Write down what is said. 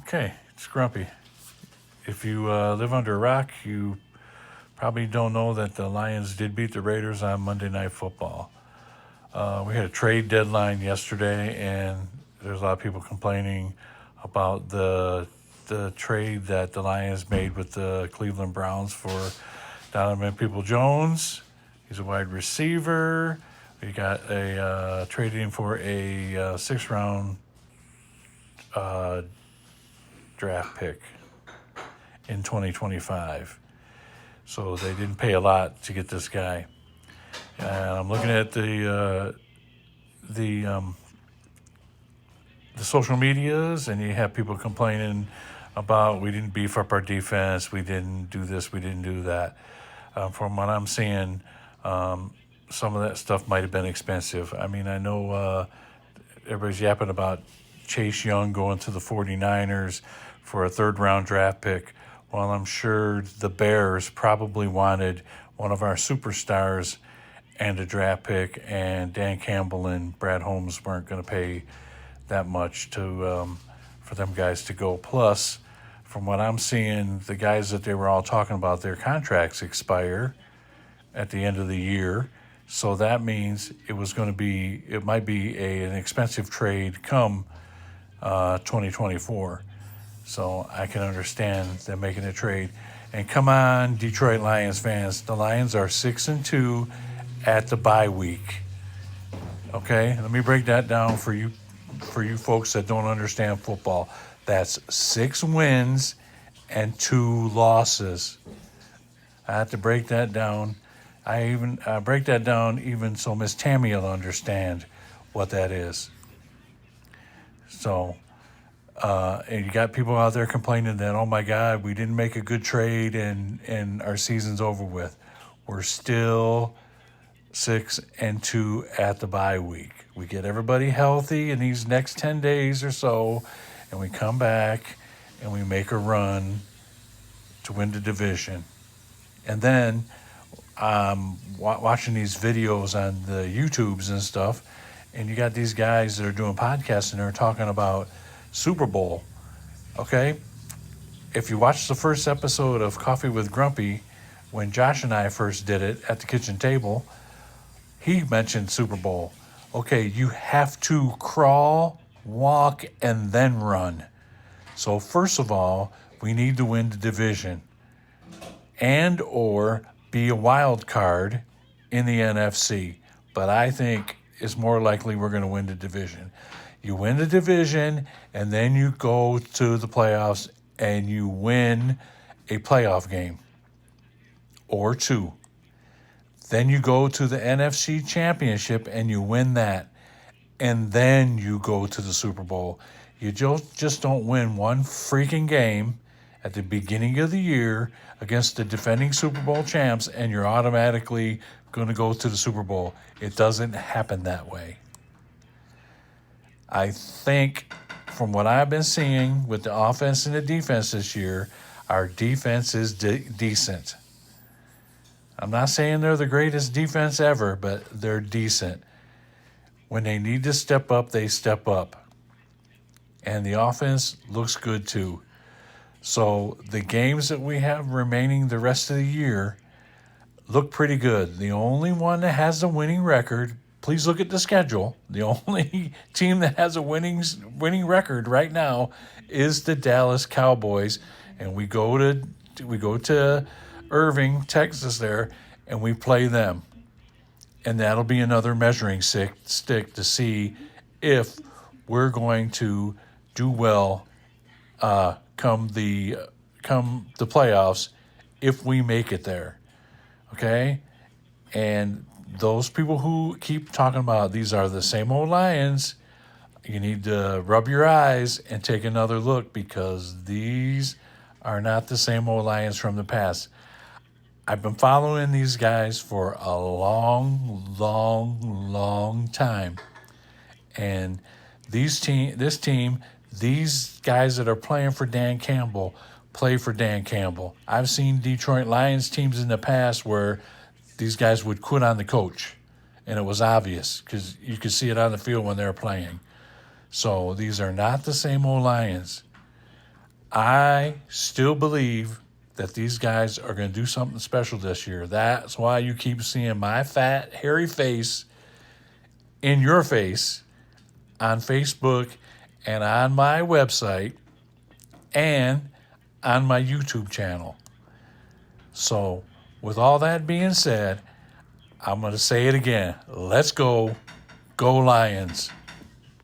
Okay, it's Grumpy. If you live under a rock, you probably don't know that the Lions did beat the Raiders on Monday Night Football. We had a trade deadline yesterday, and there's a lot of people complaining about the trade that the Lions made with the Cleveland Browns for Donovan Peoples-Jones. He's a wide receiver. We got a trading for a sixth-round draft pick in 2025. So they didn't pay a lot to get this guy. And I'm looking at the social medias, and you have people complaining about we didn't beef up our defense, we didn't do this, we didn't do that. From what I'm seeing, some of that stuff might have been expensive. I mean, I know everybody's yapping about Chase Young going to the 49ers for a third-round draft pick. Well, I'm sure the Bears probably wanted one of our superstars and a draft pick, and Dan Campbell and Brad Holmes weren't going to pay that much to for them guys to go. Plus, from what I'm seeing, the guys that they were all talking about, their contracts expire at the end of the year. So that means it might be an expensive trade come 2024. So I can understand them making a trade. And come on, Detroit Lions fans, the Lions are 6-2 at the bye week. Okay, let me break that down for you folks that don't understand football. That's 6 wins and 2 losses. I have to break that down. I break that down even so Miss Tammy will understand what that is. So, and you got people out there complaining that, oh my God, we didn't make a good trade and our season's over with. We're still 6-2 at the bye week. We get everybody healthy in these next 10 days or so, and we come back and we make a run to win the division. And then watching these videos on the YouTubes and stuff, and you got these guys that are doing podcasts and they're talking about Super Bowl. Okay? If you watch the first episode of Coffee with Grumpy, when Josh and I first did it at the kitchen table, he mentioned Super Bowl. Okay, you have to crawl, walk, and then run. So first of all, we need to win the division and or be a wild card in the NFC. But I think it's more likely we're going to win the division. You win the division, and then you go to the playoffs and you win a playoff game or 2. Then you go to the NFC Championship and you win that. And then you go to the Super Bowl. You just don't win one freaking game at the beginning of the year against the defending Super Bowl champs and you're automatically going to go to the Super Bowl. It doesn't happen that way. I think from what I've been seeing with the offense and the defense this year, our defense is decent. I'm not saying they're the greatest defense ever, but they're decent. When they need to step up, they step up. And the offense looks good too. So the games that we have remaining the rest of the year look pretty good. The only one that has a winning record, please look at the schedule. The only team that has a winning record right now is the Dallas Cowboys. And we go to Irving, Texas there, and we play them. And that'll be another measuring stick to see if we're going to do well come the playoffs if we make it there. Okay? And those people who keep talking about these are the same old Lions, you need to rub your eyes and take another look because these are not the same old Lions from the past. I've been following these guys for a long, long, long time. And this team, these guys that are playing for Dan Campbell, play for Dan Campbell. I've seen Detroit Lions teams in the past where these guys would quit on the coach. And it was obvious because you could see it on the field when they were playing. So these are not the same old Lions. I still believe that these guys are going to do something special this year. That's why you keep seeing my fat, hairy face in your face on Facebook and on my website and on my YouTube channel. So, with all that being said, I'm going to say it again. Let's go. Go Lions.